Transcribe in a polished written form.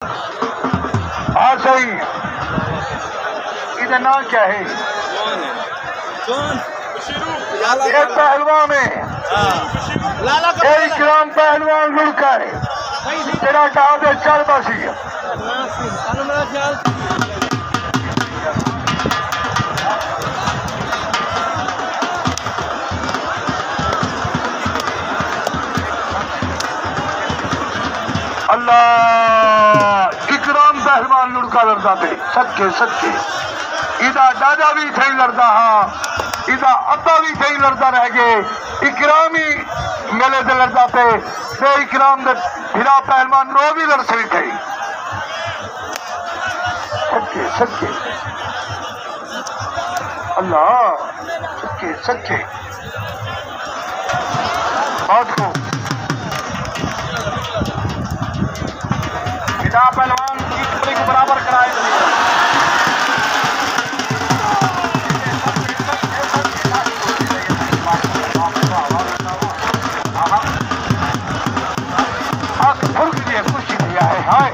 हाँ सही, इधर नाम क्या है? एक पहलवान है, इकराम पहलवान लुढ़का है, तेरा कहा दे चल बसी। अल्लाह इकराम पहलवान लुढ़का लड़ता थे, सच्चे सच्चे। इदा दादा भी थे लड़ता, हाँ इदा अब्बा भी थे लड़ता रह गए। इकराम ही मेले से लड़ता थे, ते इकराम दे फिरा पहलवान नो भी लड़ सही थे, सच्चे सच्चे। अल्लाह सच्चे सच्चे। बहुत को फिरा पहलवान की टुकड़ी को बराबर कराए। खुश दिया है, हाय